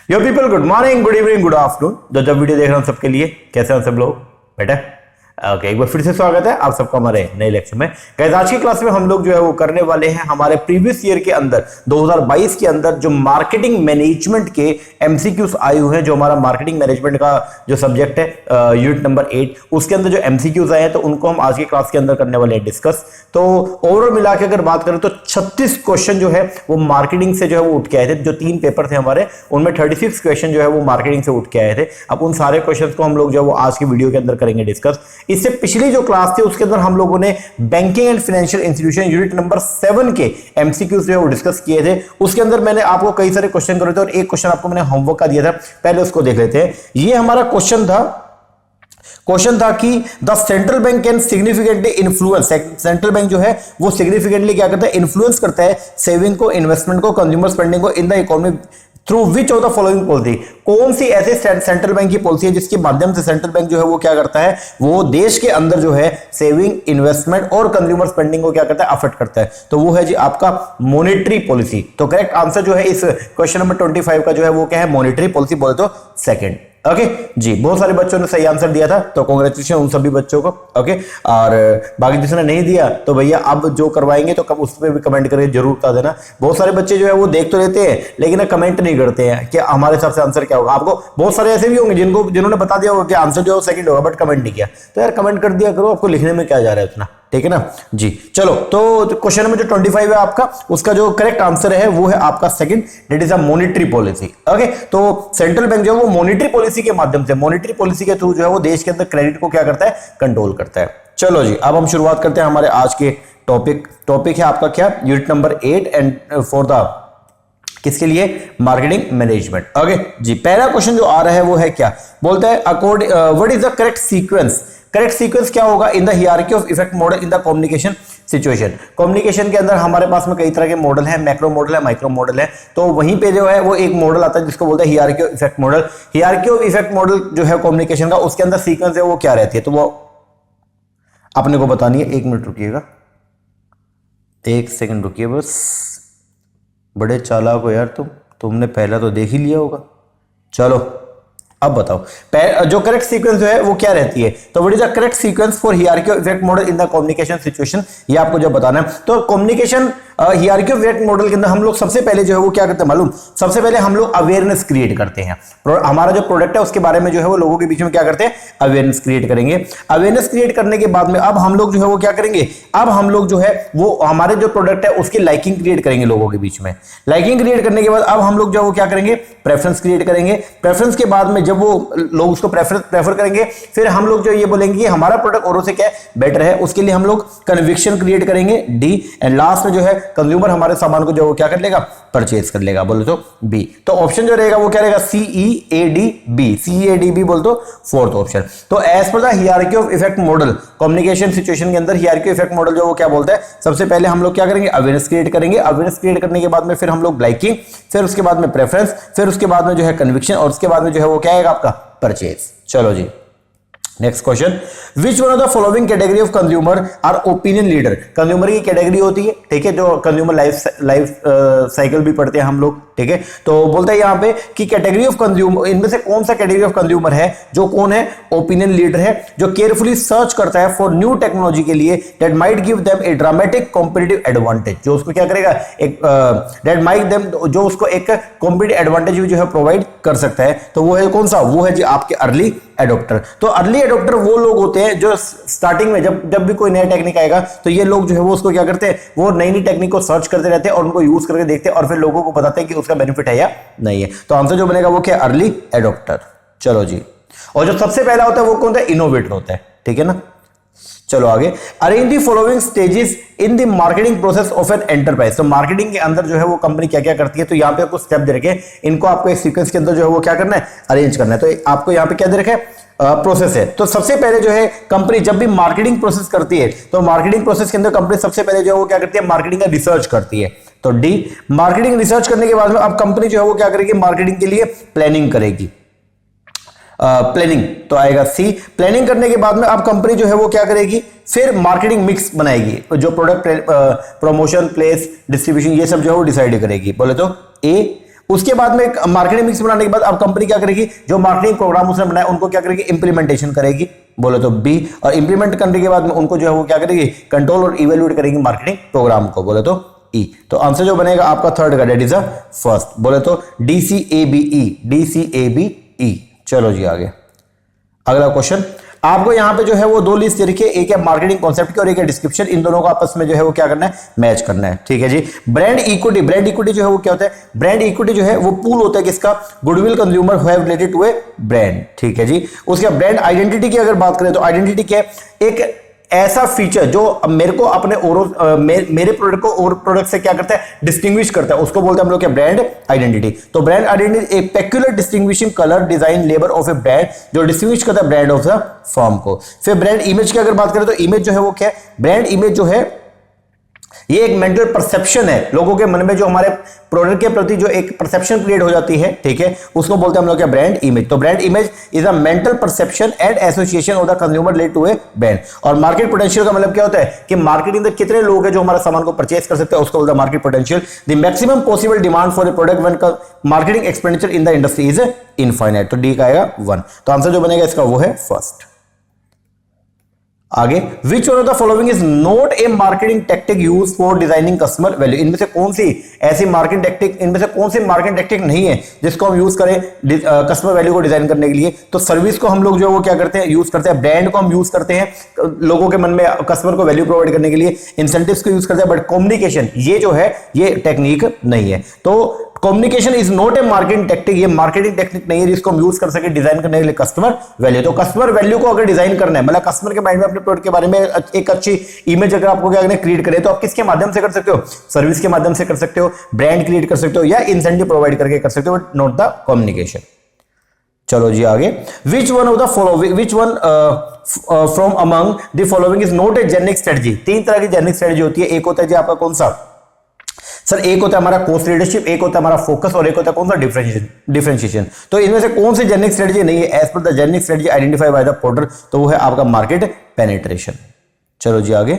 यो people, good morning, good evening, good afternoon. जो जब video देख रहे हो सबके लिए कैसे हैं सब लोग? बेटा ओके, एक बार फिर से स्वागत है आप सबका हमारे नए लेक्चर में। गाइस, आज की क्लास में हम लोग जो है वो करने वाले हैं हमारे प्रीवियस ईयर के अंदर 2022 के अंदर जो मार्केटिंग मैनेजमेंट के एमसीक्यूज आए हुए हैं। जो हमारा मार्केटिंग मैनेजमेंट का जो सब्जेक्ट है यूनिट नंबर 8, उसके अंदर जो एमसीक्यूज आए हैं तो उनको हम आज की क्लास के अंदर करने वाले हैं डिस्कस। तो ओवरऑल मिला के अगर बात करें तो 36 क्वेश्चन जो है वो मार्केटिंग से जो है वो उठ के आए थे। जो 3 पेपर थे हमारे, उनमें 36 क्वेश्चन जो है वो मार्केटिंग से उठ के आए थे। अब उन सारे क्वेश्चन को हम लोग जो है वो आज की वीडियो के अंदर करेंगे डिस्कस। इससे पिछली जो क्लास थी उसके अंदर हम लोगों ने banking and financial institution unit number 7 के एमसीक्यूज जो है वो डिस्कस किए थे। उसके अंदर मैंने आपको कई सारे क्वेश्चन करे थे और एक क्वेश्चन आपको मैंने होमवर्क का दिया था, पहले उसको देख लेते हैं। ये हमारा क्वेश्चन था कि the central bank can significantly influence, central bank जो है वो सिग्निफिकेंटली क्या करता है, इन्फ्लुएंस करता है सेविंग को, इन्वेस्टमेंट को, कंज्यूमर स्पेंडिंग को in the economy through which of the following policy. कौन सी ऐसे सेंट्रल बैंक की पॉलिसी है जिसके माध्यम से सेंट्रल बैंक जो है वो क्या करता है, वो देश के अंदर जो है सेविंग, इन्वेस्टमेंट और कंज्यूमर स्पेंडिंग को क्या करता है, अफेक्ट करता है। तो वो है जी आपका मॉनेटरी पॉलिसी। तो करेक्ट आंसर जो है इस क्वेश्चन नंबर 25 का जो है वो क्या है, मॉनेटरी पॉलिसी बोले तो सेकंड। ओके जी, बहुत सारे बच्चों ने सही आंसर दिया था तो कांग्रेचुलेशन उन सभी बच्चों को। ओके, और बाकी जिसने नहीं दिया तो भैया अब जो करवाएंगे तो कब उस पर भी कमेंट करके जरूर बता देना। बहुत सारे बच्चे जो है वो देख तो लेते हैं लेकिन कमेंट नहीं करते हैं कि हमारे हिसाब से आंसर क्या होगा। आपको बहुत सारे ऐसे भी होंगे जिन्होंने बता दिया होगा कि आंसर जो है सेकंड होगा बट कमेंट नहीं किया। तो यार कमेंट कर दिया करो, आपको लिखने में क्या जा रहा है उतना, ठीक है ना जी। चलो, तो क्वेश्चन नंबर जो 25 है आपका, उसका जो करेक्ट आंसर है वो है आपका second, that is a monetary policy. Okay, तो सेंट्रल बैंक जो है वो मॉनेटरी पॉलिसी के माध्यम से, मॉनेटरी पॉलिसी के थ्रू जो है वो देश के अंदर क्रेडिट को क्या करता है, कंट्रोल करता है। चलो जी, अब हम शुरुआत करते हैं हमारे आज के टॉपिक है आपका क्या, unit number 8 and for the किसके लिए, मार्केटिंग मैनेजमेंट। ओके जी, पहला क्वेश्चन जो आ रहा है वो है क्या, बोलता है according what is the correct sequence. Correct sequence क्या होगा in the hierarchy of effect model in the communication situation. Communication के अंदर हमारे पास में कई तरह के मॉडल है, मैक्रो मॉडल है, माइक्रो मॉडल है। तो वहीं पे जो है वो एक मॉडल आता है जिसको बोलते हैं hierarchy of effect model. Hierarchy of effect model जो है कम्युनिकेशन का, उसके अंदर सीक्वेंस है वो क्या रहती है, तो वो अपने को बतानी है। 1 मिनट रुकिएगा, 1 सेकंड रुकिए बस। बड़े चालाक हो यार तुमने पहला तो देख ही लिया होगा। चलो अब बताओ जो करेक्ट सीक्वेंस जो है वो क्या रहती है। तो what is the correct sequence for hierarchy of effect model in the communication situation, ये आपको जो बताना है। तो communication hierarchy of effect model के अंदर हम लोग सबसे पहले जो है वो क्या करते हैं मालूम, सबसे पहले हम लोग अवेयरनेस क्रिएट करते हैं। हमारा जो प्रोडक्ट है उसके बारे में जो है वो लोगों के बीच में क्या करते हैं, अवेयरनेस क्रिएट करेंगे। अवेयरनेस क्रिएट करने के बाद में अब हम लोग जो है वो क्या करेंगे, अब हम लोग जो है वो हमारे जो प्रोडक्ट है उसकी लाइकिंग क्रिएट करेंगे लोगों के बीच में। लाइकिंग क्रिएट करने के बाद अब हम लोग जो है वो क्या करेंगे, प्रेफरेंस क्रिएट करेंगे। प्रेफरेंस के बाद में जब वो लोग उसको प्रेफर करेंगे, फिर हम लोग जो ये बोलेंगे कि हमारा प्रोडक्ट औरों से क्या बेटर है, उसके लिए हम लोग कन्विक्शन क्रिएट करेंगे, डी। एंड लास्ट में जो है कंज्यूमर हमारे सामान को जो क्या कर लेगा, परचेज कर लेगा, बोले तो बी। तो ऑप्शन जो रहेगा वो क्या रहेगा, CEADB। CEADB बोल तो फोर्थ ऑप्शन। तो as per the hierarchy of effect model communication situation के अंदर हियरार्की ऑफ इफेक्ट मॉडल जो वो क्या बोलता है, सबसे पहले हम लोग क्या करेंगे, अवेयरनेस क्रिएट करेंगे। अवेयरनेस क्रिएट करने के बाद में फिर हम लोग लाइकिंग, फिर उसके बाद में प्रेफरेंस, फिर उसके बाद में जो है कन्विक्शन, और उसके बाद में जो है वो क्या आएगा आपका परचेज। चलो जी, next question, which one of the following category of consumer are opinion leader. Consumer की कैटेगरी होती है, ठीक है, जो कंज्यूमर लाइफ साइकिल भी पढ़ते हैं हम लोग, ठीक है। तो बोलता है यहाँ पे कि कैटेगरी ऑफ कंज्यूमर, इनमें से कौन सा कैटेगरी ऑफ कंज्यूमर है जो कौन है, ओपिनियन लीडर है, जो केयरफुली सर्च करता है फॉर न्यू टेक्नोलॉजी के लिए that might give them A dramatic competitive advantage. जो उसको क्या करेगा, एक दैट माइट देम, जो उसको एक कॉम्पिटिटिव एडवांटेज जो है प्रोवाइड कर सकता है। तो वो है कौन सा, वो है जी आपके अर्ली एडॉप्टर। तो अर्ली एडॉप्टर वो लोग होते हैं जो स्टार्टिंग में जब भी कोई नया टेक्निक आएगा तो ये लोग जो है वो उसको क्या करते हैं, वो नई नई टेक्निक को सर्च करते रहते हैं और उनको यूज करके देखते हैं और फिर लोगों को बताते हैं कि उसका बेनिफिट है या नहीं है। तो आंसर जो बनेगा वो क्या, अर्ली एडॉप्टर। चलो जी, और जो सबसे पहला होता है वो कौन है, इनोवेटर होता है, ठीक है ना। चलो आगे, arrange the following stages in the marketing process of an enterprise. तो मार्केटिंग के अंदर जो है वो कंपनी क्या क्या करती है, तो यहाँ पे आपको स्टेप दे रखे हैं, इनको आपको एक सीक्वेंस के अंदर जो है वो क्या करना है, अरेंज करना है। तो आपको यहाँ पे क्या दे रखा है, प्रोसेस है। तो सबसे पहले जो है कंपनी जब भी मार्केटिंग प्रोसेस करती है, तो मार्केटिंग प्रोसेस के अंदर कंपनी सबसे पहले जो है वो क्या करती है, मार्केटिंग का रिसर्च करती है। तो डी, मार्केटिंग रिसर्च करने के बाद में अब कंपनी जो है वो क्या करेगी, मार्केटिंग के लिए प्लानिंग करेगी। प्लानिंग तो आएगा सी। प्लानिंग करने के बाद में अब कंपनी जो है वो क्या करेगी, फिर मार्केटिंग मिक्स बनाएगी, जो प्रोडक्ट प्रमोशन, प्लेस, डिस्ट्रीब्यूशन, ये सब जो है वो डिसाइड करेगी, बोले तो ए। उसके बाद में मार्केटिंग मिक्स बनाने के बाद अब कंपनी क्या करेगी, जो मार्केटिंग प्रोग्राम उसने बनाया उनको क्या करेगी, इंप्लीमेंटेशन करेगी, बोले तो बी। और इंप्लीमेंट करने के बाद में उनको जो है वो क्या करेगी, कंट्रोल और इवेल्युएट करेगी मार्केटिंग प्रोग्राम को, बोले तो ई। तो आंसर जो बनेगा आपका थर्ड का, डेट इज अ फर्स्ट, बोले तो DCABE, DCABE। चलो जी आगे अगला क्वेश्चन। आपको यहां पे जो है वो दो लिस्ट दे रखी है, एक है मार्केटिंग कॉन्सेप्ट की और एक है डिस्क्रिप्शन, इन दोनों को आपस में जो है वो क्या करना है, मैच करना है, ठीक है जी। ब्रांड इक्विटी, ब्रांड इक्विटी जो है वो क्या होता है, ब्रांड इक्विटी जो है वो पूल होता है किसका, goodwill consumer who have related to a brand, ठीक है जी। उसके ब्रांड आइडेंटिटी की अगर बात करें तो आइडेंटिटी क्या है, एक ऐसा फीचर जो मेरे को अपने मेरे प्रोडक्ट को और प्रोडक्ट से क्या करता है, डिस्टिंग्विश करता है, उसको बोलते हैं हम लोग क्या, ब्रांड आइडेंटिटी। तो ब्रांड आइडेंटिटी एक peculiar distinguishing colour, design, labour of a brand जो डिस्टिंग्विश करता है ब्रांड ऑफ द फर्म को। फिर ब्रांड इमेज की अगर बात करें तो इमेज जो है वो क्या है, ब्रांड इमेज जो है ये एक मेंटल परसेप्शन है, लोगों के मन में जो हमारे प्रोडक्ट के प्रति जो एक परसेप्शन क्रिएट हो जाती है, ठीक है, उसको बोलते हैं हम लोग क्या, ब्रांड इमेज। तो brand image is a mental perception and association of the consumer related to a brand. और मार्केट पोटेंशियल का मतलब क्या होता है कि मार्केट में कितने लोग हैं जो हमारे सामान को परचेज कर सकते हैं, उसको बोलते हैं market potential. The maximum possible demand for a product when marketing expenditure in the industry is infinite. तो डी का आएगा 1। तो आंसर जो बनेगा इसका वो है फर्स्ट। आगे, which one of the following is not A marketing tactic use for designing customer value. इनमें से कौन सी ऐसी मार्केटिंग टेक्टिक, इनमें से कौन सी मार्केटिंग टेक्टिक नहीं है जिसको हम यूज करें कस्टमर वैल्यू को डिजाइन करने के लिए। तो सर्विस को हम लोग जो है वो क्या करते हैं, यूज करते हैं। ब्रांड को हम यूज करते हैं लोगों के मन में कस्टमर को वैल्यू प्रोवाइड करने के लिए। इंसेंटिव्स को यूज करते हैं, बट कम्युनिकेशन ये जो है ये टेक्निक नहीं है। तो communication is not A marketing technique, ये मार्केटिंग टेक्निक नहीं है जिसको हम यूज कर सके डिजाइन करने के लिए कस्टमर वैल्यू। तो कस्टमर वैल्यू को अगर डिजाइन करना है, मतलब कस्टमर के माइंड में अपने प्रोडक्ट के बारे में एक अच्छी इमेज अगर आपको क्या करना है, क्रिएट करें, तो आप किसके माध्यम से कर सकते हो, सर्विस के माध्यम से कर सकते हो, ब्रांड क्रिएट कर सकते हो, या इंसेंटिव प्रोवाइड करके कर सकते हो, बट नॉट द कम्युनिकेशन। चलो जी आगे, which one of the following, which one from among the following is not a generic strategy. 3 तरह की जेनिक स्ट्रेटजी होती है। एक होता है जी आपका कौन सा सर, एक होता है हमारा कॉस्ट लीडरशिप, एक होता है हमारा फोकस, और एक होता है कौन सा, डिफरेंशिएशन। तो इनमें से कौन सी जेनिक स्ट्रेटजी नहीं है as per the generic strategy identify by the Porter, तो वो है आपका मार्केट पेनिट्रेशन। चलो जी आगे,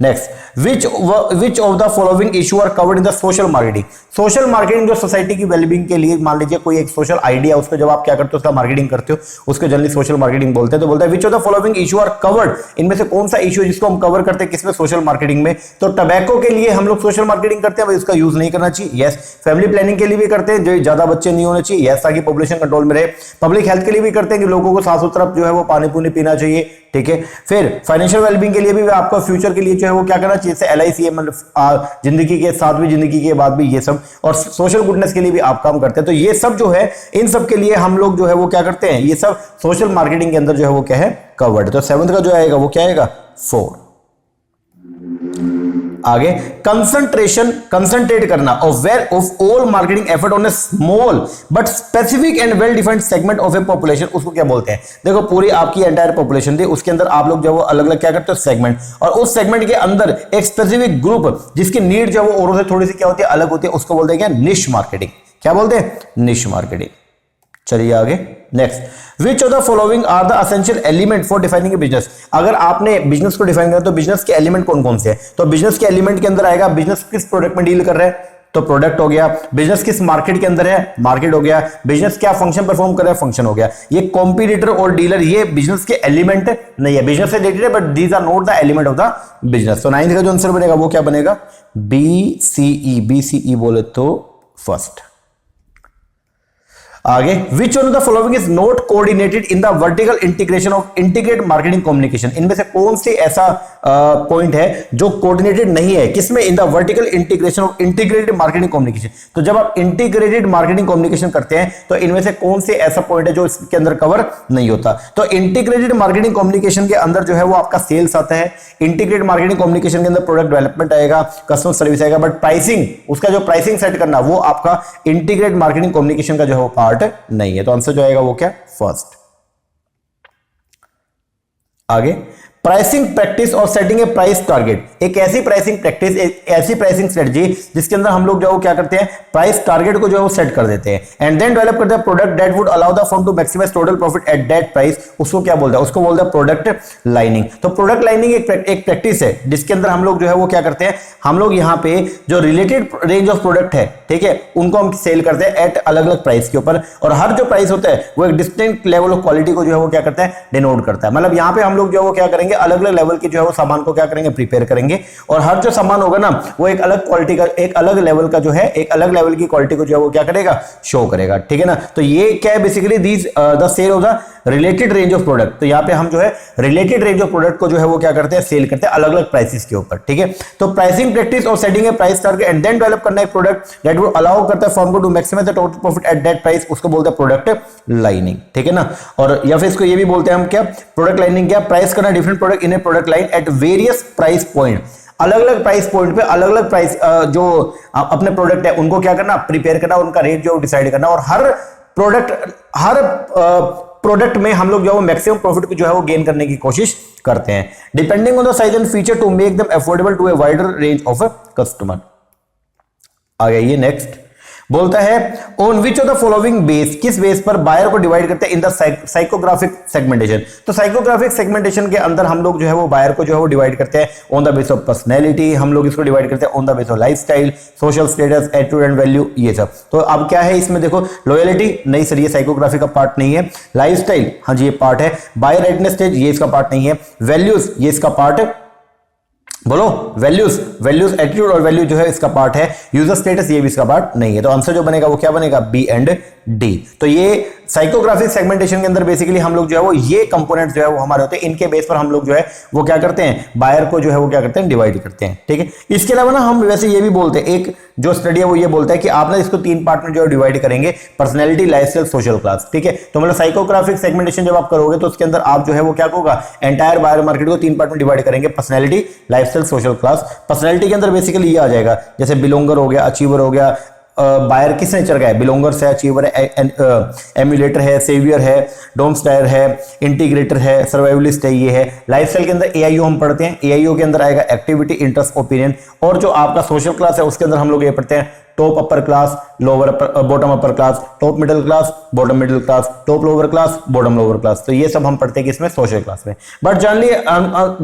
next, which of the following issue are covered in the social marketing. Social marketing जो सोसाइटी की वेलबींग के लिए, मान लीजिए कोई एक सोशल आइडिया, उसको जब आप क्या करते हो, उसका मार्केटिंग करते हो, उसको जनरली सोशल मार्केटिंग बोलते हैं। तो बोलता है which of the following issue are covered, इनमें से कौन सा इशू है जिसको हम कवर करते हैं किसमें, सोशल मार्केटिंग में। तो टबैको के लिए हम लोग सोशल मार्केटिंग करते हैं, इसका यूज नहीं करना चाहिए, यस। फैमिली प्लानिंग के लिए भी करते हैं, जो ज्यादा बच्चे नहीं होने चाहिए, यस, ताकि पॉपुलेशन कंट्रोल में रहे। पब्लिक हेल्थ के लिए भी करते हैं कि लोगों को साफ सुथरा जो है वो पानी पूनी पीना चाहिए, ठीक है। फिर फाइनेंशियल वेलबींग के लिए भी आपका फ्यूचर के लिए जो है वो क्या करना चाहिए, LIC है, मतलब जिंदगी के साथ भी, जिंदगी के बाद भी, ये सब। और सोशल गुडनेस के लिए भी आप काम करते हैं। तो ये सब जो है, इन सब के लिए हम लोग जो है वो क्या करते हैं, ये सब सोशल मार्केटिंग के अंदर जो है वो क्या है, कवर्ड। तो 7th का जो आएगा वो क्या आएगा, 4। आगे, कंसंट्रेट करना of all marketing effort on A small but specific and well defined segment of A population, उसको क्या बोलते हैं। देखो, पूरी आपकी एंटायर पॉपुलेशन थी, उसके अंदर आप लोग जो वो अलग अलग क्या करते हो, सेगमेंट, और उस सेगमेंट के अंदर एक स्पेसिफिक ग्रुप जिसकी नीड जो है वो औरों से थोड़ी सी क्या होती है, अलग होती है, उसको बोलते हैं क्या, निश मार्केटिंग। क्या बोलते हैं, निश मार्केटिंग। चलिए आगे, next, which of the following are the essential element for defining a business. अगर आपने बिजनेस को डिफाइन करना तो बिजनेस के एलिमेंट कौन कौन से हैं। तो बिजनेस के एलिमेंट के अंदर आएगा, बिजनेस किस प्रोडक्ट में डील कर रहा है, तो प्रोडक्ट हो गया। बिजनेस किस मार्केट के अंदर है, मार्केट हो गया। बिजनेस क्या फंक्शन परफॉर्म कर रहा है, फंक्शन हो गया। ये कॉम्पिटिटर और डीलर, ये बिजनेस के एलिमेंट नहीं है, बिजनेस से रिलेटेड है, but these are not the element of the business. तो 9th का जो आंसर बनेगा वो क्या बनेगा, BCE बोले तो फर्स्ट। आगे, which one of the following is not coordinated in the vertical integration of integrated marketing communication. इनमें से कौन सी ऐसा पॉइंट है जो कोऑर्डिनेटेड नहीं है, किसमें, in the vertical integration of integrated marketing communication. तो जब आप इंटीग्रेटेड मार्केटिंग कम्युनिकेशन करते हैं तो इनमें से कौन से ऐसा पॉइंट है जो इसके अंदर कवर नहीं होता। तो इंटीग्रेटेड मार्केटिंग कम्युनिकेशन के अंदर जो है वो आपका सेल्स आता है, इंटीग्रेटेड मार्केटिंग कम्युनिकेशन के अंदर प्रोडक्ट डेवलपमेंट आएगा, कस्टमर सर्विस आएगा, बट प्राइसिंग, उसका जो प्राइसिंग सेट करना वो आपका इंटीग्रेटेड मार्केटिंग कम्युनिकेशन का जो है वो पार्ट नहीं है। तो आंसर जो आएगा वो क्या, फर्स्ट। आगे, प्राइसिंग प्रैक्टिस और सेटिंग ए प्राइस टारगेट, एक ऐसी प्राइसिंग प्रैक्टिस, एक ऐसी प्राइसिंग स्ट्रेटजी जिसके अंदर हम लोग जो है क्या करते हैं, प्राइस टारगेट को जो है वो सेट कर देते हैं, एंड देन डेवलप करते हैं product that would allow the firm to maximise total profit at that price. उसको क्या बोलते हैं, उसको बोलते हैं प्रोडक्ट लाइनिंग। तो प्रोडक्ट लाइनिंग एक प्रैक्टिस है जिसके अंदर हम लोग जो है वो क्या करते हैं, हम लोग यहाँ पे जो रिलेटेड रेंज ऑफ प्रोडक्ट है, ठीक है, उनको हम सेल करते हैं एट अलग अलग प्राइस के ऊपर, और हर जो प्राइस होता है वो एक डिस्टिंक्ट लेवल ऑफ क्वालिटी को जो है वो क्या करता है, डिनोट करता है। मतलब यहाँ पे हम लोग जो है वो क्या करेंगे, अलग अलग लेवल के जो है वो सामान को क्या करेंगे, प्रिपेयर करेंगे, और हर जो सामान होगा ना वो एक अलग क्वालिटी का, एक अलग लेवल का जो है, एक अलग लेवल की क्वालिटी को जो है वो क्या करेगा, शो करेगा, ठीक है ना। तो ये क्या है, basically these the sale of the related range of product. तो यहाँ पे हम जो है रिलेटेड रेंज ऑफ प्रोडक्ट को जो है वो क्या करते हैं, सेल करते हैं अलग अलग प्राइसेस के ऊपर, ठीक है। तो प्राइसिंग प्रैक्टिस और setting a price target and then develop करना एक प्रोडक्ट दैट वुड अलाउ करता है फर्म को to maximise the total profit at that price, उसको बोलते हैं प्रोडक्ट लाइनिंग, ठीक है ना। और या फिर इसको ये भी बोलते हैं हम क्या, प्रोडक्ट लाइनिंग क्या, प्राइस करना different product in A product line at various price point, अलग अलग प्राइस पॉइंट पे अलग अलग प्राइस जो अपने प्रोडक्ट है उनको क्या करना, प्रिपेयर करना, उनका रेट जो डिसाइड करना, और हर प्रोडक्ट में हम लोग जो है मैक्सिमम प्रॉफिट को जो है वो गेन करने की कोशिश करते हैं, depending on the size and feature to make them affordable to a wider range of customer. आ गया ये नेक्स्ट बोलता है, on which of the following base, किस बेस पर बायर को डिवाइड करते हैं इन द साइकोग्राफिक सेगमेंटेशन। तो साइकोग्राफिक सेगमेंटेशन के अंदर हम लोग जो है वो बायर को जो है वो डिवाइड करते हैं on the base of personality, हम लोग इसको डिवाइड करते हैं on the base of lifestyle, social status, attitude and value, ये सब। तो अब क्या है इसमें देखो, लॉयलिटी नहीं सर, ये साइकोग्राफी का पार्ट नहीं है, लाइफस्टाइल हाँ जी ये पार्ट है, बायर रेडनेस स्टेज ये इसका पार्ट नहीं है, वैल्यूज ये इसका पार्ट है, बोलो वैल्यूज एटीट्यूड और वैल्यू जो है इसका पार्ट है, यूजर स्टेटस ये भी इसका पार्ट नहीं है। तो आंसर जो बनेगा वो क्या बनेगा, बी एंड डी। तो ये साइकोग्राफिक सेगमेंटेशन के अंदर बेसिकली हम लोग जो है वो ये कंपोनेंट्स जो है वो हमारे होते हैं, इनके बेस पर हम लोग जो है वो क्या करते हैं, बायर को जो है वो क्या करते हैं, डिवाइड करते हैं, ठीक है। इसके अलावा ना हम वैसे ये भी बोलते हैं, एक जो स्टडी है वो ये बोलता है कि आप ना इसको 3 पार्ट में जो है डिवाइड करेंगे, पर्सनैलिटी, लाइफस्टाइल, सोशल क्लास, ठीक है। तो मतलब साइकोग्राफिक सेगमेंटेशन जब आप करोगे तो उसके अंदर आप जो है वो क्या होगा, एंटायर बायर मार्केट को 3 पार्ट में डिवाइड करेंगे, personality, lifestyle, social class. Personality के अंदर बेसिकली ये आ जाएगा, जैसे बिलोंगर हो गया, अचीवर हो गया, बायर किस नेचर का है, बिलोंगर्स है, अचीवर है, एम्यूलेटर है, सेवियर है, डोमस्टायर है, इंटीग्रेटर है, सर्वाइवलिस्ट है, ये है। लाइफस्टाइल के अंदर एआईओ हम पढ़ते हैं, एआईओ के अंदर आएगा एक्टिविटी, इंटरेस्ट, ओपिनियन, और जो आपका सोशल क्लास है उसके अंदर हम लोग ये पढ़ते हैं top upper class, lower bottom upper class, top middle class, bottom middle class, top lower class, bottom lower class. तो ये सब हम पढ़ते हैं कि इसमें सोशल क्लास में। बट जनरली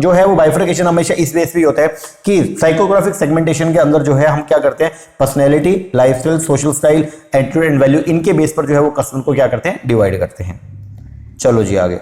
जो है वो बाइफर्केशन हमेशा इस बेस पे होता है कि साइकोग्राफिक सेगमेंटेशन के अंदर जो है हम क्या करते हैं, personality, lifestyle, social style, attitude and value, इनके बेस पर जो है वो कस्टमर को क्या करते हैं, डिवाइड करते हैं। चलो जी आगे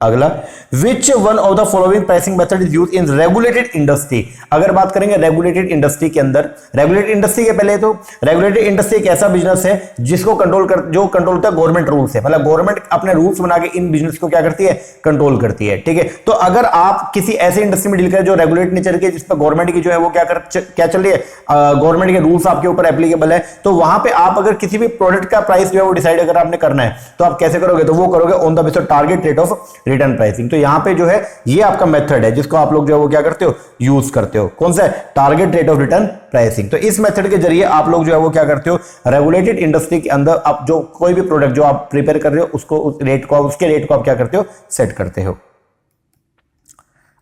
अगला, विच one of the following pricing method is used in regulated industry. अगर बात करेंगे रेगुलेटेड इंडस्ट्री के अंदर, रेगुलेटेड इंडस्ट्री के पहले तो रेगुलेटेड इंडस्ट्री एक ऐसा बिजनेस है जिसको कंट्रोल होता है गवर्नमेंट रूल से, मतलब गवर्नमेंट अपने रूल्स बना के इन बिजनेस को क्या करती है, कंट्रोल करती है, ठीक है। तो अगर आप किसी ऐसे इंडस्ट्री में डील करें जो रेगुलेट नेचर की है, जिसपे गवर्नमेंट की जो है वो क्या चल रही है, गवर्नमेंट के रूल्स आपके ऊपर एप्लीकेबल है, तो वहां पे आप अगर किसी भी प्रोडक्ट का प्राइस जो है वो डिसाइड अगर आपने करना है तो आप कैसे करोगे, तो वो करोगे on the base of target rate of return pricing. तो यहां पे जो है ये आपका मेथड है जिसको आप लोग जो है वो क्या करते हो, यूज करते हो। कौन सा, target rate of return pricing. तो इस मेथड के जरिए आप लोग जो है वो क्या करते हो, रेगुलेटेड इंडस्ट्री के अंदर आप जो कोई भी प्रोडक्ट जो आप प्रिपेयर कर रहे हो उसको उसके रेट को आप क्या करते हो, सेट करते हो।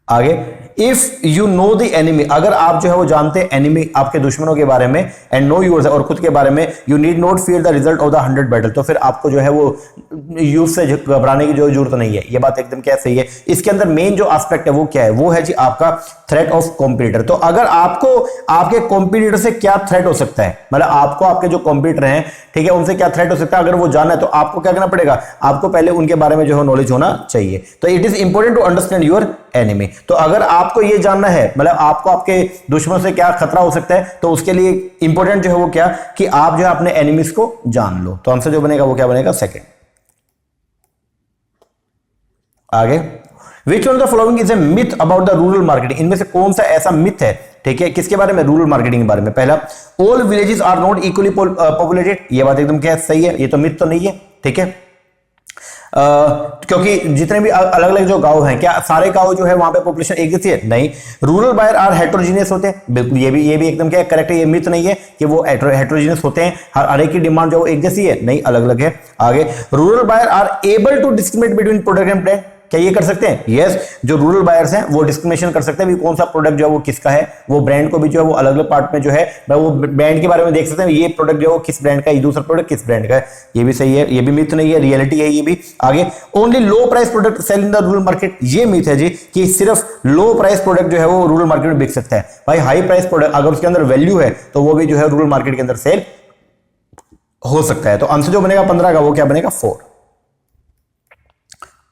आगे, if you know the enemy, अगर आप जो है वो जानते हैं एनिमी आपके दुश्मनों के बारे में, एंड नो यूर्स और खुद के बारे में, you need not fear the result of the 100 battle, तो फिर आपको जो है वो यूज से घबराने की जो जरूरत नहीं है। ये बात एकदम क्या सही है। इसके अंदर मेन जो एस्पेक्ट है वो क्या है, वो है जी आपका थ्रेट ऑफ कॉम्पिटिटर। तो अगर आपको आपके कॉम्पिटिटर से क्या थ्रेट हो सकता है, मतलब आपको आपके जो कॉम्पिटिटर हैं, ठीक है, उनसे क्या थ्रेट हो सकता है, अगर वो जाना है तो आपको क्या करना पड़ेगा, आपको पहले उनके बारे में जो है नॉलेज होना चाहिए। तो it is important to understand your enemy. तो अगर आपको ये जानना है, मतलब आपको आपके दुश्मन से क्या खतरा हो सकता है, तो उसके लिए इंपॉर्टेंट जो है वो क्या, कि आप जो है अपने एनिमीज को जान लो। तो आंसर जो बनेगा वो क्या बनेगा, सेकंड। आगे, which one of the following is a myth about the rural marketing, इनमें से कौन सा ऐसा मिथ है, ठीक है, किसके बारे में, रूरल मार्केटिंग के बारे में। पहला, all villages are not equally populated, ये बात एकदम क्या सही है, ये तो मिथ तो नहीं है, ठीक है। क्योंकि जितने भी अलग अलग जो गांव हैं, क्या सारे गांव जो है वहां पे पॉपुलेशन एक जैसी है, नहीं। रूरल बायर आर हेट्रोजीनियस होते हैं, बिल्कुल ये भी एकदम क्या करेक्ट है, ये मिथ नहीं है कि वो हेट्रोजीनियस होते हैं, हर एक की डिमांड जो एक जैसी है, नहीं, अलग अलग है। आगे, rural buyer are able to discriminate between product and brand, क्या ये कर सकते हैं? यस, जो रूरल बायर्स हैं वो डिस्क्रिमिनेशन कर सकते हैं भी कौन सा प्रोडक्ट जो है वो किसका है, वो ब्रांड को भी जो है वो अलग अलग पार्ट में जो है वो ब्रांड के बारे में देख सकते हैं, ये प्रोडक्ट जो है वो किस ब्रांड का है, दूसरा प्रोडक्ट किस ब्रांड का है। ये भी सही है, ये भी मिथ नहीं है, रियलिटी है ये भी। आगे, only low price product sale in the rural market, ये मिथ है जी कि सिर्फ लो प्राइस प्रोडक्ट जो है वो रूरल मार्केट में बिक सकता है। भाई हाई प्राइस प्रोडक्ट अगर उसके अंदर वैल्यू है तो वो भी जो है रूरल मार्केट के अंदर सेल हो सकता है। तो आंसर जो बनेगा 15 का वो क्या बनेगा? 4।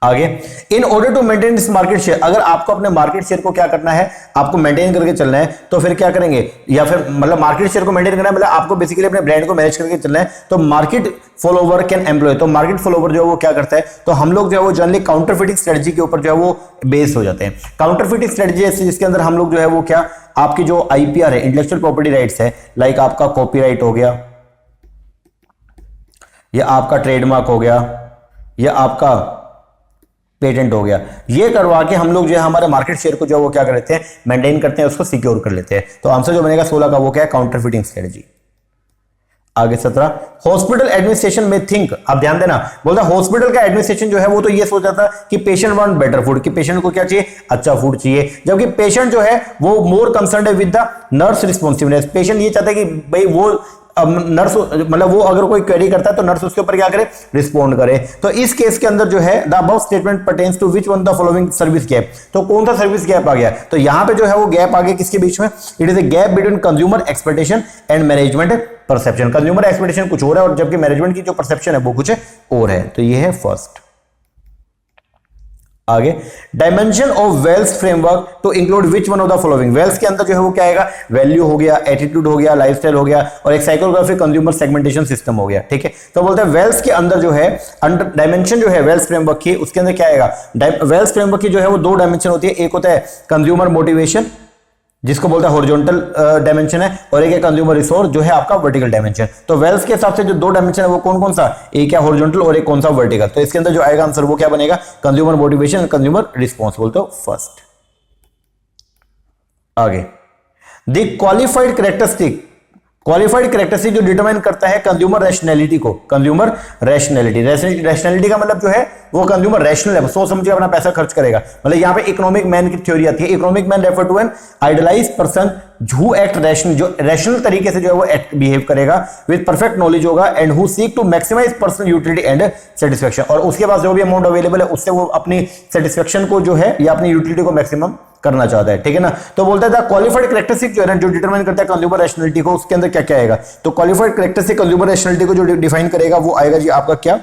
आगे, in order to maintain this market share, अगर आपको अपने मार्केट शेयर को क्या करना है, आपको मेंटेन करके चलना है, तो फिर क्या करेंगे, या फिर मतलब मार्केट शेयर को मेंटेन करना है मतलब आपको बेसिकली अपने ब्रांड को मैनेज करके चलना है, तो मार्केट फॉलोवर कैन एम्प्लॉय, तो मार्केट फॉलोवर जो है वो क्या करता है, तो हम लोग जो है वो जनरली काउंटरफिटिंग स्ट्रेटजी के ऊपर जो है वो बेस्ड हो जाते हैं। काउंटरफिटिंग स्ट्रेटजी जिसके अंदर हम लोग जो है वो क्या, आपकी जो आईपीआर है, इंटेलेक्चुअल प्रॉपर्टी राइट्स है, लाइक आपका कॉपीराइट हो गया, या आपका ट्रेडमार्क हो गया, या आपका पेटेंट हो गया, ये करवा के हम लोग जो है हमारे मार्केट शेयर को जो है वो क्या कर लेते हैं, मेंटेन करते हैं, उसको सिक्योर कर लेते हैं। तो आंसर जो बनेगा 16 का वो क्या है? Counterfeiting strategy. आगे 17, हॉस्पिटल एडमिनिस्ट्रेशन में थिंक, आप ध्यान देना, बोलता हॉस्पिटल का एडमिनिस्ट्रेशन जो है वो तो ये सोचा था कि पेशेंट वांट बेटर फूड, कि पेशेंट को क्या चाहिए? अच्छा फूड चाहिए, जबकि पेशेंट जो है वो मोर कंसर्न्ड है with the nurse responsiveness, patient ये चाहता है कि भाई वो नर्स मतलब वो अगर कोई क्वेरी करता है तो नर्स उसके ऊपर क्या करे? रिस्पॉन्ड करे। तो इस केस के अंदर जो है the above statement pertains to which one the following service gap, तो कौन सा सर्विस गैप आ गया? तो यहां पे जो है वो गैप आ गया किसके बीच में? It is a gap between consumer expectation and management perception. Consumer expectation कुछ और है और जबकि मैनेजमेंट की जो परसेप्शन है वो कुछ और है। तो ये है फर्स्ट। आगे, dimension of wealth framework to include which one of the following, wealth के अंदर जो है वो क्या आएगा? वैल्यू हो गया, एटीट्यूड हो गया, लाइफस्टाइल हो गया, और एक साइकोग्राफिक कंज्यूमर सेगमेंटेशन सिस्टम हो गया। ठीक है, तो बोलते हैं वेल्थ के अंदर जो है अंडर डायमेंशन जो है वेल्थ फ्रेमवर्क की, उसके अंदर क्या आएगा? वेल्थ फ्रेमवर्क की जो है वो 2 डायमेंशन होती है, एक होता है कंज्यूमर मोटिवेशन जिसको बोलता है हॉरिजॉन्टल डायमेंशन है, और एक है कंज्यूमर रिसोर्स जो है आपका वर्टिकल डायमेंशन। तो वेल्थ के हिसाब से जो 2 डायमेंशन है वो कौन कौन सा? एक है हॉरिजॉन्टल और एक कौन सा? वर्टिकल। तो इसके अंदर जो आएगा आंसर वो क्या बनेगा? कंज्यूमर मोटिवेशन, कंज्यूमर रिस्पॉन्स बोलते हो फर्स्ट। आगे, the qualified characteristic, qualified characteristic जो डिटरमाइन करता है कंज्यूमर रैशनैलिटी को, कंज्यूमर रैशनैलिटी, रैशनैलिटी का मतलब जो है वो कंज्यूमर रैशनल है, सोच समझ के अपना पैसा खर्च करेगा। मतलब यहां पे इकोनॉमिक मैन की थ्योरी आती है। Economic man refer to an idealised person who act rational, जो रैशनल तरीके से जो है वो एक्ट बिहेव करेगा, विद परफेक्ट नॉलेज होगा, and who seek to maximise personal utility and satisfaction, और उसके पास जो भी अमाउंट अवेलेबल है उससे वो अपनी सेटिस्फेक्शन को जो है या अपनी यूटिलिटी को मैक्सिमम करना चाहता है। ठीक है ना, तो बोलता है क्वालिफाइड कैरेक्टरिस्टिक जो है ना, जो डिटरमाइन करता है कंज्यूमर रैशनैलिटी को, उसके अंदर क्या क्या आएगा? तो क्वालिफाइड कैरेक्टरिस्टिक कंज्यूमर रैशनैलिटी को जो डिफाइन करेगा वो आएगा जी आपका क्या?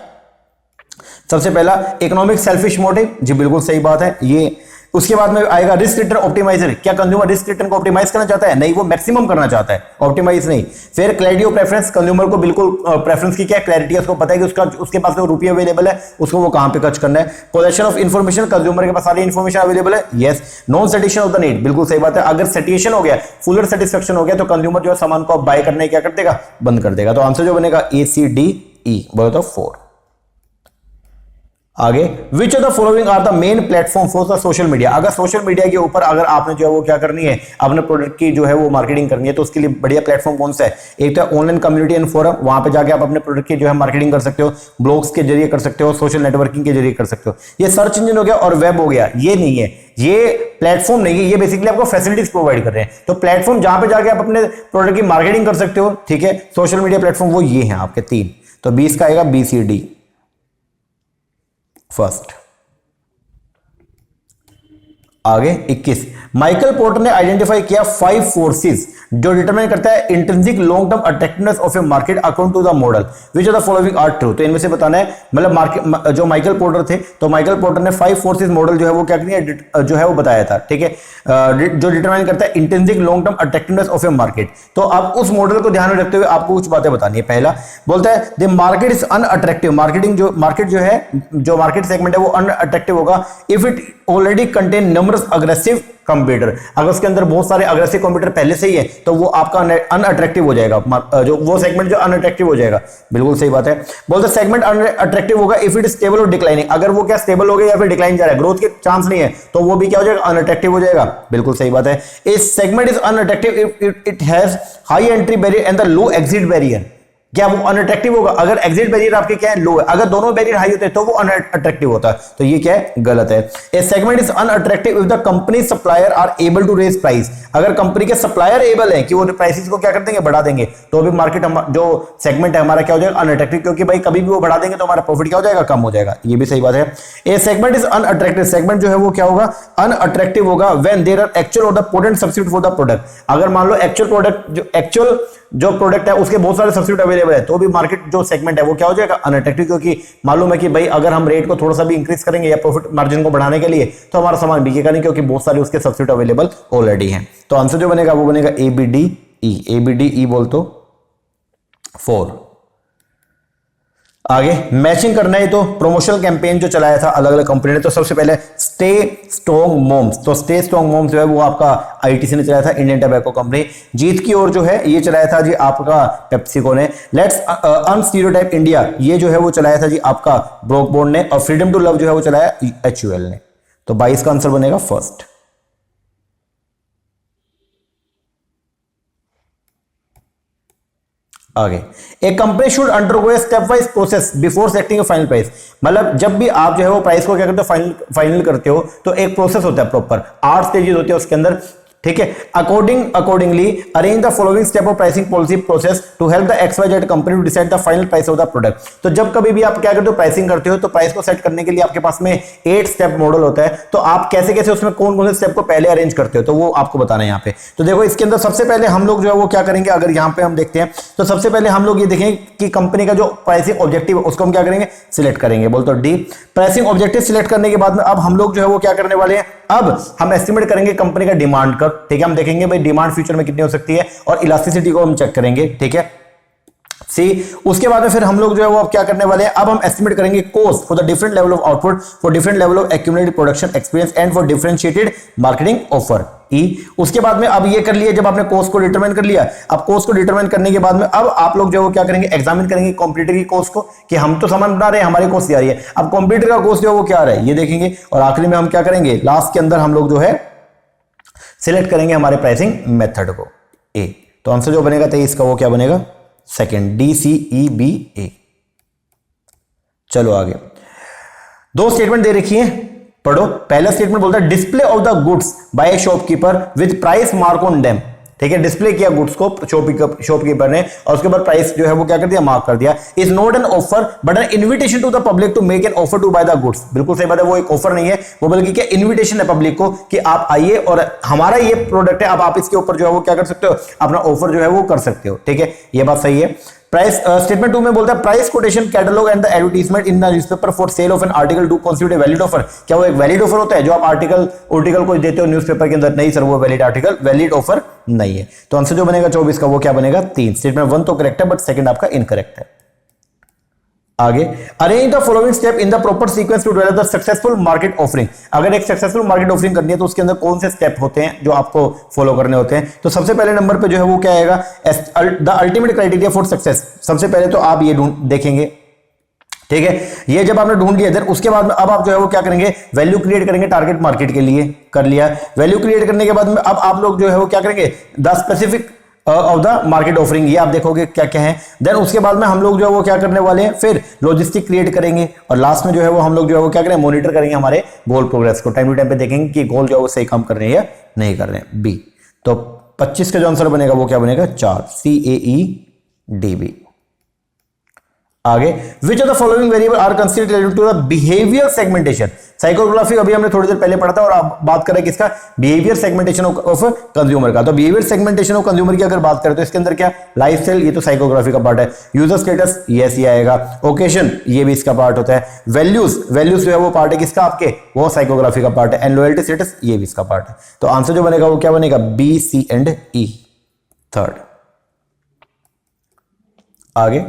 सबसे पहला इकोनॉमिक सेल्फिश मोटिव, जी बिल्कुल सही बात है ये। उसके बाद में आएगा रिस्क रिटर्न ऑप्टिमाइजर, क्या कंज्यूमर रिस्क रिटर्न को ऑप्टिमाइज करना चाहता है? नहीं, वो मैक्सिमम करना चाहता है, ऑप्टिमाइज नहीं। फिर क्लैरिटी ऑफ प्रेफरेंस, कंज्यूमर को बिल्कुल प्रेफरेंस की क्या क्लैरिटी है, उसको पता है कि उसके पास जो रुपये अवेलेबल है उसको वो कहां पे खर्च करना है। पोजेशन ऑफ इन्फॉर्मेशन, कंज्यूमर के पास सारी इन्फॉर्मेशन अवेलेबल है। Yes, non satisfaction of the need, बिल्कुल सही बात है। अगर सेटिस्फैक्शन हो गया, फुलर सेटिस्फैक्शन हो गया, तो कंज्यूमर जो है सामान को बाय करने क्या कर देगा? बंद कर देगा। तो आंसर जो बनेगा ACDE, बोलो तो 4। आगे, which of the following are the main platform for the social media, अगर सोशल मीडिया के ऊपर अगर आपने जो है वो क्या करनी है, अपने प्रोडक्ट की जो है वो मार्केटिंग करनी है, तो उसके लिए बढ़िया प्लेटफॉर्म कौन सा है? एक तो ऑनलाइन कम्युनिटी एंड फोरम, वहां पे जाके आप अपने प्रोडक्ट की जो है मार्केटिंग कर सकते हो, ब्लॉग्स के जरिए कर सकते हो, सोशल नेटवर्किंग के जरिए कर सकते हो। ये सर्च इंजन हो गया और वेब हो गया, ये नहीं है, ये प्लेटफॉर्म नहीं है, ये बेसिकली आपको फैसिलिटीज प्रोवाइड कर रहे हैं। तो प्लेटफॉर्म जहां पे जाके आप अपने प्रोडक्ट की मार्केटिंग कर सकते हो, ठीक है, सोशल मीडिया प्लेटफॉर्म वो ये हैं आपके 3। तो 20 का आएगा BCD फर्स्ट। आगे 21, माइकल पोर्टर ने आइडेंटिफाई किया 5 फोर्सेस जो डिटरमाइन करता है intrinsic long term attractiveness of a market according to the model, which of the following are true. तो इनमें से बताना है, मतलब मार्केट जो माइकल पोर्टर थे, तो माइकल पोर्टर ने 5 फोर्सेस मॉडल जो है वो क्या किया, जो है वो बताया था। ठीक है, जो डिटरमाइन करता है intrinsic long term attractiveness of a market. तो अब उस मॉडल को ध्यान में रखते हुए आपको कुछ बातें बतानी है। पहला बोलता है the market is unattractive, market जो है, जो मार्केट सेगमेंट है वो अनअट्रैक्टिव होगा if it already contain numbers aggressive computer. अगर उसके अंदर बहुत सारे अग्रेसिव कंप्यूटर पहले से ही है तो वो आपका अनअट्रैक्टिव हो जाएगा, जो वो सेगमेंट जो अनअट्रैक्टिव हो जाएगा। बिल्कुल सही बात है। बोलते सेगमेंट अनअट्रैक्टिव होगा इफ इट इज स्टेबल और डिक्लाइनिंग, अगर वो क्या स्टेबल हो गया या फिर डिक्लाइन जा रहा है, ग्रोथ के चांस नहीं है, तो वो भी क्या हो जाएगा, अनअट्रैक्टिव हो जाएगा। बिल्कुल सही बात है। इस segment is unattractive if it has high entry barrier and the low exit barrier. क्या वो अनअट्रैक्टिव होगा? अगर एग्जिट बैरियर आपके क्या है, लो है, अगर दोनों बैरियर हाई होते हैं तो वो अनअट्रैक्टिव होता है, तो ये क्या है, गलत है। A segment is unattractive if the company supplier are able to raise price, अगर कंपनी के सप्लायर एबल है कि वो प्राइसेस को क्या कर देंगे, बढ़ा देंगे, तो अभी मार्केट जो सेगमेंट है हमारा क्या हो जाएगा, अनअट्रैक्टिव, क्योंकि भाई कभी भी वो बढ़ा देंगे तो हमारा प्रॉफिट क्या हो जाएगा, कम हो जाएगा, ये भी सही बात है। A segment is unattractive, segment जो है वो क्या होगा, अनअट्रैक्टिव होगा व्हेन देयर आर एक्चुअल और the potent substitute for the product, अगर मान लो एक्चुअल जो प्रोडक्ट है उसके बहुत सारे सब्स्टिट्यूट अवेलेबल है, तो भी मार्केट जो सेगमेंट है वो क्या हो जाएगा, अनअट्रैक्टिव, क्योंकि मालूम है कि भाई अगर हम रेट को थोड़ा सा भी इंक्रीज करेंगे या प्रॉफिट मार्जिन को बढ़ाने के लिए तो हमारा सामान बिकेगा नहीं, क्योंकि बहुत सारे उसके सब्स्टिट्यूट अवेलेबल ऑलरेडी हैं। तो आंसर जो बनेगा वो बनेगा ABDE बोल तो 4। आगे मैचिंग करना है, तो प्रमोशनल कैंपेन जो चलाया था अलग अलग कंपनी ने, तो सबसे पहले स्टे स्ट्रॉन्ग मोम्स, तो स्टे स्ट्रॉन्ग मोम्स जो है वो आपका आईटीसी ने चलाया था, इंडियन टबैको कंपनी। जीत की ओर जो है ये चलाया था जी आपका पेप्सिको ने। लेट्स अनस्टीरियोटाइप इंडिया ये जो है वो चलाया था जी आपका ब्रोकबोर्ड ने, और फ्रीडम टू लव जो है वो चलाया HUL ने। तो 22 का आंसर बनेगा फर्स्ट। आगे, एक company should undergo step wise process before setting final price, मतलब जब भी आप जो है वो प्राइस को क्या करते हो, फाइनल करते हो, तो एक प्रोसेस होता है प्रॉपर, 8 स्टेजेस होते हैं उसके अंदर, ठीक है। Accordingly arrange the following step of pricing policy process to help the XYZ company to decide the final price of the product. तो जब कभी भी आप क्या करते हो, प्राइसिंग करते हो, तो प्राइस को सेट करने के लिए आपके पास में 8 स्टेप मॉडल होता है, तो आप कैसे कैसे उसमें कौन कौन से स्टेप को पहले अरेंज करते हो, तो वो आपको बताना है यहाँ पे। तो देखो इसके अंदर सबसे पहले हम लोग जो है वो क्या करेंगे, अगर यहाँ पे हम देखते हैं तो सबसे पहले हम लोग ये देखेंगे कि कंपनी का जो प्राइसिंग ऑब्जेक्टिव उसको हम क्या करेंगे, सिलेक्ट करेंगे, बोल तो D। प्राइसिंग ऑब्जेक्टिव सिलेक्ट करने के बाद में अब हम लोग जो है वो क्या करने वाले हैं, अब हम एस्टिमेट करेंगे कंपनी का डिमांड का, ठीक है। हम देखेंगे भाई डिमांड फ्यूचर में कितनी हो सकती है, और इलास्टिसिटी को हम चेक करेंगे, ठीक है। उसके बाद में फिर हम लोग जो है वो अब क्या करने वाले हैं, अब हम एस्टिमेट करेंगे cost for the different level of output, for different level of accumulated production experience and for differentiated marketing offer. उसके बाद में अब ये कर लिया, जब आपने कॉस्ट को डिटरमाइन कर लिया, अब कॉस्ट को डिटरमाइन करने के बाद में अब आप लोग जो है वो क्या करेंगे, एग्जामिन करेंगे कॉम्पिटिटर की कॉस्ट को, कि हम तो सामान बना रहे हैं, हमारी कॉस्ट आ रही है, अब कॉम्पिटिटर का कॉस्ट जो है वो क्या आ रहा है ये देखेंगे, और आखिरी में हम क्या करेंगे, लास्ट के अंदर हम लोग जो है सिलेक्ट करेंगे हमारे प्राइसिंग मेथड को A। तो आंसर जो बनेगा 23 का वो क्या बनेगा, सेकंड DCEBA। चलो आगे, 2 स्टेटमेंट दे रखी है, पढ़ो। पहला स्टेटमेंट बोलता है display of the goods bye A shopkeeper with price mark on them, ठीक है। डिस्प्ले किया गुड्स को शॉपकीपर ने, और उसके बाद प्राइस जो है वो क्या कर दिया, मार्क कर दिया। Is not an offer but an invitation to the public to make an offer to buy the goods, बिल्कुल सही बात है, वो एक ऑफर नहीं है, वो बल्कि क्या इन्विटेशन है पब्लिक को कि आप आइए और हमारा ये प्रोडक्ट है, अब आप इसके ऊपर जो है वो क्या कर सकते हो, अपना ऑफर जो है वो कर सकते हो, ठीक है, ये बात सही है। प्राइस स्टेटमेंट 2 में बोलता है price quotation catalogue and the advertisement in the newspaper for sale of an article do constitute a valid offer, क्या वो एक वैलिड ऑफर होता है जो आप आर्टिकल को देते हो न्यूज़पेपर के अंदर? नहीं सर, वो वैलिड ऑफर नहीं है। तो आंसर जो बनेगा 24 का वो क्या बनेगा, 3। स्टेटमेंट 1 तो करेक्ट है बट सेकंड आपका इनकरेक्ट है। आगे, arrange the following step in the proper sequence to develop the successful market offering, अगर एक सक्सेसफुल मार्केट ऑफरिंग करनी है तो उसके अंदर कौन से स्टेप होते हैं जो आपको फॉलो करने होते हैं? तो सबसे पहले नंबर पे जो है वो क्या आएगा, the ultimate criteria for success. सबसे पहले तो आप ये देखेंगे, ठीक है, ये जब आपने ढूंढ लिया, उसके बाद में अब आप जो है वो क्या करेंगे, वैल्यू क्रिएट करेंगे टारगेट मार्केट के लिए, कर लिया। वैल्यू क्रिएट करने के बाद में अब आप लोग जो है वो क्या करेंगे, the specific of the market offering, ये आप देखोगे क्या क्या है। देन उसके बाद में हम लोग जो है वो क्या करने वाले हैं, फिर लॉजिस्टिक क्रिएट करेंगे, और लास्ट में जो है वो हम लोग जो है वो क्या करेंगे, मॉनिटर करेंगे हमारे गोल प्रोग्रेस को, टाइम टू टाइम पे देखेंगे कि गोल जो है वो सही काम कर रहे हैं या नहीं कर रहे हैं। B। तो 25 का जो आंसर बनेगा वो क्या बनेगा, 4, CAEDB। आगे, which of the following variable are considered related to the behaviour segmentation. Psychography अभी हमने थोड़ी देर पहले पढ़ा था, और आप बात करें किसका, बिहेवियर सेगमेंटेशन ऑफ कंज्यूमर का। तो बिहेवियर सेगमेंटेशन ऑफ कंज्यूमर की अगर बात करें तो इसके अंदर क्या, लाइफस्टाइल, ये तो साइकोग्राफी का पार्ट है। यूजर स्टेटस, यस ये आएगा। ओकेशन, ये भी इसका पार्ट होता है। वैल्यूज जो है वो पार्ट है किसका, आपके, वो साइकोग्राफी का पार्ट है। एंड लॉयल्टी स्टेटस, ये भी इसका पार्ट है। तो आंसर जो बनेगा वो क्या बनेगा, B, C and E, 3rd। आगे,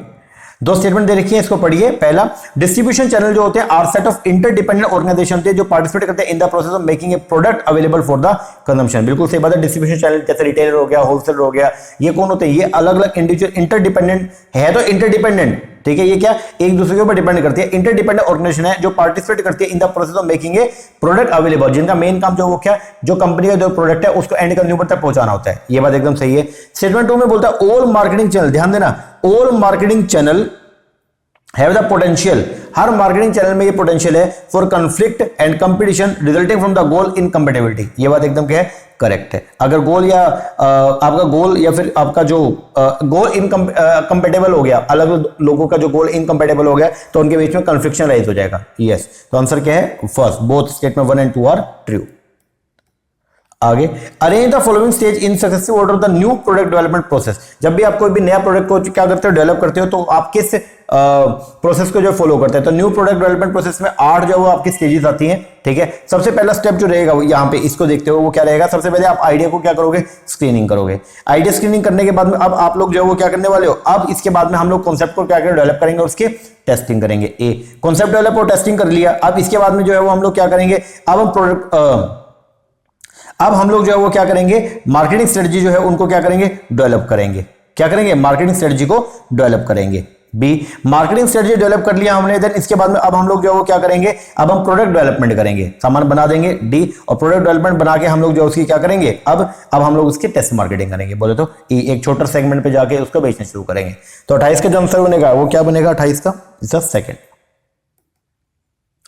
2 स्टेटमेंट दे रखी है, इसको पढ़िए। पहला, डिस्ट्रीब्यूशन चैनल जो होते हैं are set of interdependent organisation होते हैं जो पार्टिसिपेट करते हैं in the process of making a product available for the consumption. बिल्कुल सही बात है। डिस्ट्रीब्यूशन चैनल जैसे रिटेलर हो गया, होलसेलर हो गया, ये कौन होते हैं, ये अलग अलग इंडिविजुअल इंटरडिपेंडेंट है, तो इंटरडिपेंडेंट, ठीक है, ये क्या एक दूसरे के ऊपर डिपेंड करती है। इंटरडिपेंडेंट ऑर्गेनाइजेशन है जो पार्टिसिपेट करती है इन the process of making a product available, जिनका मेन काम जो वो क्या, जो कंपनी का जो प्रोडक्ट है उसको एंड कंज्यूमर तक पहुंचाना होता है। ये बात एकदम सही है। स्टेटमेंट 2 में बोलता है ऑल मार्केटिंग चैनल, ध्यान देना, all marketing channel have the potential, her marketing channel में ये पोटेंशियल है for conflict and competition resulting from the goal incompatibility. ये बात एकदम क्या है, करेक्ट है। अगर गोल या आपका गोल या फिर आपका जो गोल इनकम्पेटेबल हो गया, अलग लोगों का जो गोल इनकम्पेटेबल हो गया, तो उनके बीच में कन्फ्लिक्शन राइज हो जाएगा। यस, तो आंसर क्या है, first, both statement 1 and 2 are true. आगे, arrange the following stage in successive order the new product development process. जब भी आप कोई भी नया प्रोडक्ट को क्या करते हो, डेवलप करते हो, तो आप किस प्रोसेस को जो फॉलो करते हैं। तो न्यू प्रोडक्ट डेवलपमेंट प्रोसेस में 8 जो वो आपकी स्टेजेस आती हैं, ठीक है। सबसे पहला स्टेप जो रहेगा वो यहाँ पे इसको देखते हो, वो क्या रहेगा, सबसे पहले आप आइडिया को क्या करोगे, स्क्रीनिंग करोगे। आइडिया स्क्रीनिंग करने के बाद में अब आप लोग जो है वो क्या करने वाले हो, अब इसके बाद में हम लोग कॉन्सेप्ट को क्या करेंगे, डेवलप करेंगे और उसके टेस्टिंग करेंगे। ए, कॉन्सेप्ट डेवलप और टेस्टिंग कर लिया। अब इसके बाद में जो है वो हम लोग क्या करेंगे, अब हम लोग जो है वो क्या करेंगे, मार्केटिंग स्ट्रेटजी जो है उनको क्या करेंगे, डेवलप करेंगे। क्या करेंगे, मार्केटिंग स्ट्रेटजी को डेवलप करेंगे। बी, मार्केटिंग स्ट्रेटजी डेवलप कर लिया हमने, देन इसके बाद में अब हम लोग जो है वो क्या करेंगे, अब हम प्रोडक्ट डेवलपमेंट करेंगे, सामान बना देंगे। डी, और प्रोडक्ट डेवलपमेंट बना के हम लोग जो उसकी क्या करेंगे, अब हम लोग उसकी टेस्ट मार्केटिंग करेंगे। बोले तो ई, एक छोटा सेगमेंट पे जाके उसको बेचना शुरू करेंगे। तो 28 का जो आंसर बनेगा वो क्या बनेगा, 28 का इज द सेकंड।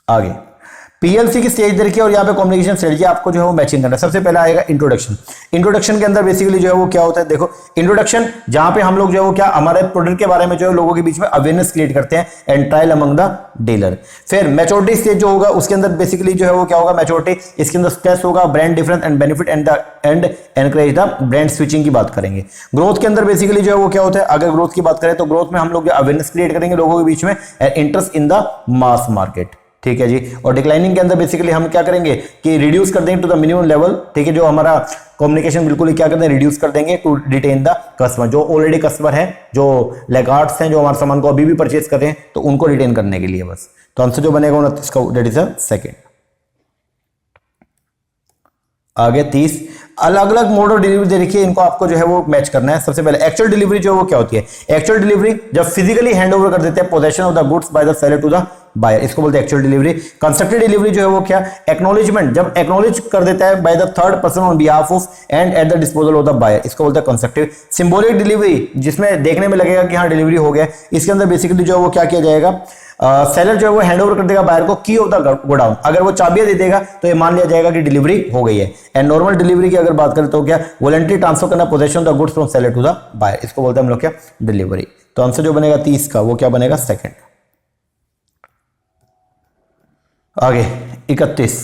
आगे, पीएलसी की स्टेज दे रखी है और यहाँ पे कम्युनिकेशन स्ट्रेटजी आपको जो है वो मैचिंग करना है। सबसे पहला आएगा इंट्रोडक्शन। इंट्रोडक्शन के अंदर बेसिकली जो है वो क्या होता है, देखो इंट्रोडक्शन जहां पे हम लोग जो है वो क्या हमारे प्रोडक्ट के बारे में जो है लोगों के बीच में अवेयरनेस क्रिएट करते हैं and trial among the dealer. फिर मैच्योरिटी स्टेज जो होगा उसके अंदर बेसिकली जो है वो क्या होगा, मैच्योरिटी, इसके अंदर स्ट्रेस होगा, brand difference and benefit and encourage the brand switching की बात करेंगे। ग्रोथ के अंदर बेसिकली जो है वो क्या होता है, अगर ग्रोथ की बात करें तो ग्रोथ में हम लोग अवेयरनेस क्रिएट करेंगे लोगों के बीच में and interest in the mass market, ठीक है जी। और डिक्लाइनिंग के अंदर बेसिकली हम क्या करेंगे कि रिड्यूस कर देंगे टू द मिनिमम लेवल, ठीक है, जो हमारा कम्युनिकेशन बिल्कुल ही क्या करते हैं, रिड्यूस कर देंगे टू रिटेन द कस्टमर। जो ऑलरेडी कस्टमर है, जो लैगार्ड्स हैं, जो हमारे सामान को अभी भी परचेज कर रहे हैं, तो उनको रिटेन करने के लिए बस। तो आंसर जो बनेगा 29 का, दैट इज द सेकंड। आगे 30, अलग अलग मोड ऑफ डिलीवरी दे रखी है, इनको आपको जो है वो मैच करना है। सबसे पहले एक्चुअल डिलीवरी जो वो क्या होती है, एक्चुअल डिलीवरी जब फिजिकली हैंड ओवर कर देते हैं possession of the goods by the seller to the buyer, इसको बोलते हैं एक्चुअल डिलीवरी। कंस्ट्रक्टेड डिलीवरी जो है वो क्या, एक्नॉलेजमेंट, जब एक्नॉलेज कर देता है by the third person on behalf of and at the disposal of the buyer, इसको बोलते हैं कंस्ट्रक्टिव। सिंबॉलिक डिलीवरी, जिसमें देखने में लगेगा कि हाँ डिलीवरी हो गया, इसके अंदर बेसिकली जो है वो क्या किया जाएगा, सेलर जो है वो हैंड ओवर कर देगा बायर को की ऑफ द गोडाउन। अगर वो चाबियां दे देगा तो ये मान लिया जाएगा कि डिलीवरी हो गई है। एंड नॉर्मल डिलीवरी की अगर बात करें तो क्या, वॉलंटरी ट्रांसफर करना possession of the goods from seller to the buyer, इसको बोलते हैं हम लोग क्या, डिलीवरी। तो आंसर जो बनेगा 30 का वो क्या बनेगा, सेकंड। आगे 31,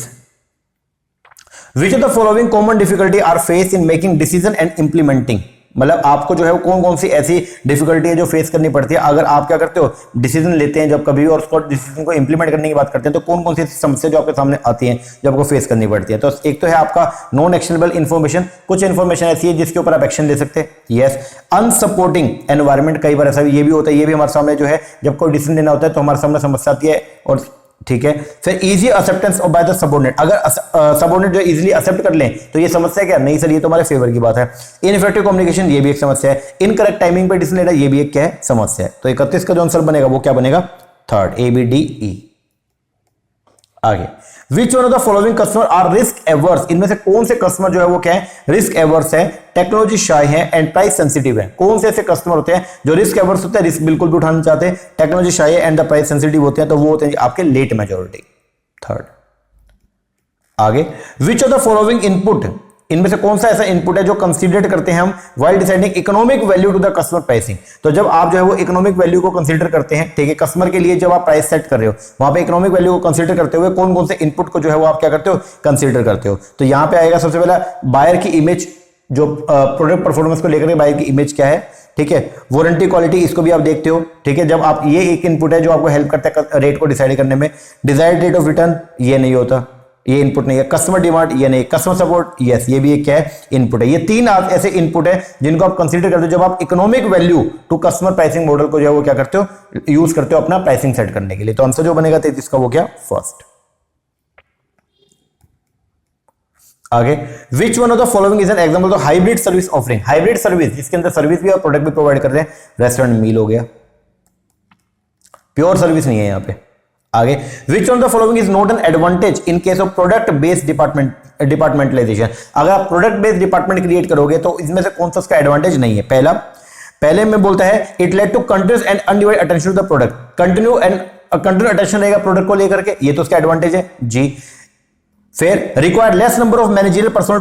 which of the following common difficulty are face in making decision and implementing. मतलब आपको जो है वो कौन कौन सी ऐसी डिफिकल्टी है जो फेस करनी पड़ती है अगर आप क्या करते हो, डिसीजन लेते हैं जब कभी भी, और उसको डिसीजन को इंप्लीमेंट करने की बात करते हैं, तो कौन कौन सी समस्या जो आपके सामने आती हैं जो आपको फेस करनी पड़ती है। तो एक तो है आपका नॉन एक्शनेबल इन्फॉर्मेशन, कुछ इन्फॉर्मेशन ऐसी है जिसके ऊपर आप एक्शन ले सकते हैं। यस, अनसपोर्टिंग एनवायरमेंट, कई बार ऐसा ये भी होता है, ये भी हमारे सामने जो है जब कोई डिसीजन लेना होता है तो हमारे सामने समस्या आती है, और ठीक है। फिर easy acceptance by the subordinate, अगर सबऑर्डिनेट जो इजीली एक्सेप्ट कर लें तो ये समस्या क्या, नहीं सर ये तो हमारे फेवर की बात है। इनइफेक्टिव कम्युनिकेशन, ये भी एक समस्या है। इनकरेक्ट टाइमिंग पे डिसीजन लेना, ये भी एक क्या है, समस्या है। तो 31 का जो आंसर बनेगा वो क्या बनेगा, third, A B D E. आगे, which one of the following customer are risk averse, इनमें से कौन से कस्टमर जो है वो क्या है, रिस्क एवर्स है, टेक्नोलॉजी शाय है एंड प्राइस सेंसिटिव है। कौन से ऐसे कस्टमर होते हैं जो रिस्क एवर्स होते हैं, रिस्क बिल्कुल भी उठाना चाहते हैं, टेक्नोलॉजी शाय है एंड द प्राइस सेंसिटिव होते हैं, तो वो होते हैं आपके लेट मेजॉरिटी, थर्ड। आगे, which of the following input, इनमें से कौन सा ऐसा इनपुट है जो कंसीडर करते हैं हम while deciding economic value to the customer pricing. तो जब आप जो है वो इकोनॉमिक वैल्यू को कंसीडर करते हैं, ठीक है, कस्टमर के लिए जब आप प्राइस सेट कर रहे हो, वहां पे इकोनॉमिक वैल्यू को कंसीडर करते हुए कौन कौन से इनपुट को जो है वो आप क्या करते हो, कंसीडर करते हो। तो यहां पे आएगा सबसे पहला बायर की इमेज, जो प्रोडक्ट परफॉर्मेंस को लेकर बायर की इमेज क्या है, ठीक है। वारंटी क्वालिटी, इसको भी आप देखते हो, ठीक है। जब आप, ये एक इनपुट है जो आपको हेल्प करता है रेट को डिसाइड करने में। डिजायर्ड रेट ऑफ रिटर्न, ये नहीं होता, ये इनपुट नहीं है। कस्टमर डिमांड, ये नहीं। कस्टमर सपोर्ट, यस, ये भी एक क्या है, इनपुट है। ये 3 ऐसे इनपुट है जिनको आप कंसीडर करते हो जब आप economic value to customer pricing model को जो है वो क्या करते हो, यूज करते हो अपना प्राइसिंग सेट करने के लिए। तो आंसर जो बनेगा 33 का वो क्या, फर्स्ट। आगे, which one of the following is an example of hybrid service offering. Hybrid service, जिसके अंदर सर्विस भी और प्रोडक्ट भी प्रोवाइड कर रहे हैं, रेस्टोरेंट मील हो गया, प्योर सर्विस नहीं है यहां पे। आगे, which one of the following is not an advantage in case of product based departmentalisation. अगर आप प्रोडक्ट बेस्ड डिपार्टमेंट क्रिएट करोगे तो इसमें से कौन सा उसका एडवांटेज नहीं है। पहला, पहले में बोलता है it led to continuous and undivided attention to the product, continue attention रहेगा प्रोडक्ट को लेकर के, ये तो उसका एडवांटेज है जी। फिर required less number of managerial personal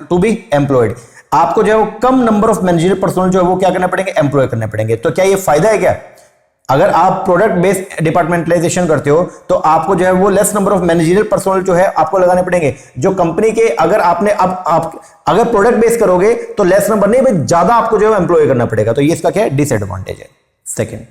to be employed, आपको जो है वो कम नंबर ऑफ मैनेजरियल पर्सनल जो है वो क्या करना पड़ेंगे, एम्प्लॉय करने पड़ेंगे। तो क्या ये फायदा है क्या? अगर आप प्रोडक्ट बेस्ड डिपार्टमेंटलाइजेशन करते हो तो आपको जो है वो less number of managerial personal जो है आपको लगाने पड़ेंगे। जो कंपनी के अगर आपने आप अगर प्रोडक्ट बेस्ड करोगे तो लेस नंबर नहीं भाई ज्यादा आपको जो है एम्प्लॉय करना पड़ेगा, तो ये इसका क्या है, डिसएडवांटेज है। सेकंड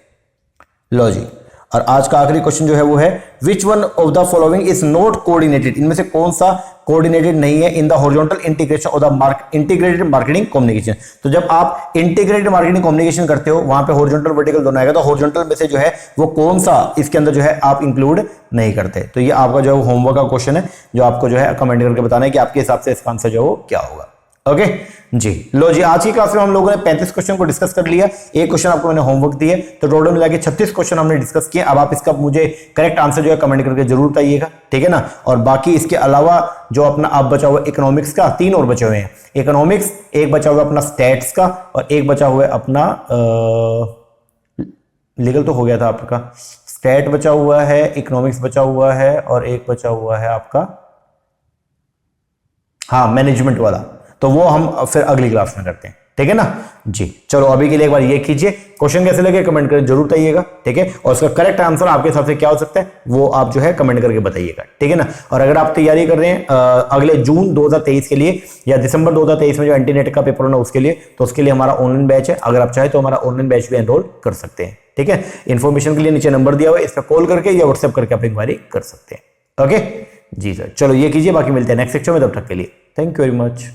लो जी, और आज का आखिरी क्वेश्चन जो है वो है विच one of the following is not coordinated, इनमें से कौन सा कोऑर्डिनेटेड नहीं है in the horizontal integration of the integrated marketing communication. तो जब आप इंटीग्रेटेड मार्केटिंग कम्युनिकेशन करते हो वहां पे हॉरिजॉन्टल वर्टिकल दोनों आएगा, तो हॉरिजॉन्टल में से जो है वो कौन सा इसके अंदर जो है आप इंक्लूड नहीं करते। तो ये आपका जो है होमवर्क का क्वेश्चन है जो आपको जो है कमेंट करके बताना है कि आपके हिसाब से इसका आंसर जो है वो क्या होगा। ओके जी, लो जी, आज की क्लास में हम लोगों ने 35 क्वेश्चन को डिस्कस कर लिया, एक क्वेश्चन आपको मैंने होमवर्क दिया, तो टोटल मिला के 36 क्वेश्चन हमने डिस्कस किए। अब आप इसका मुझे करेक्ट आंसर जो है कमेंट करके जरूर बताइएगा, ठीक है ना। और बाकी इसके अलावा जो अपना आप बचा हुआ इकोनॉमिक्स का 3 और बचे हुए हैं, इकोनॉमिक्स, एक बचा हुआ अपना स्टैट्स का, और एक बचा हुआ है अपना लीगल तो हो गया था आपका, स्टैट बचा हुआ है, इकोनॉमिक्स बचा हुआ है, और एक बचा हुआ है आपका हाँ मैनेजमेंट वाला, तो वो हम फिर अगली क्लास में करते हैं, ठीक है ना जी। चलो अभी के लिए एक बार ये कीजिए, क्वेश्चन कैसे लगे कमेंट करके जरूर बताइएगा, ठीक है। और उसका करेक्ट आंसर आपके हिसाब से क्या हो सकता है वो आप जो है कमेंट करके बताइएगा, ठीक है ना। और अगर आप तैयारी कर रहे हैं अगले जून 2023 के लिए या दिसंबर 2023 में जो एंटीनेट का पेपर होना उसके लिए, तो उसके लिए हमारा ऑनलाइन बैच है, अगर आप चाहे तो हमारा ऑनलाइन बैच भी एनरोल कर सकते हैं, ठीक है। इन्फॉर्मेशन के लिए नीचे नंबर दिया हुआ है, इस पर कॉल करके या व्हाट्सएप करके आप इंक्वायरी कर सकते हैं। ओके जी सर, चलो ये कीजिए, बाकी मिलते हैं नेक्स्ट सेक्शन में, तब तक के लिए थैंक यू वेरी मच।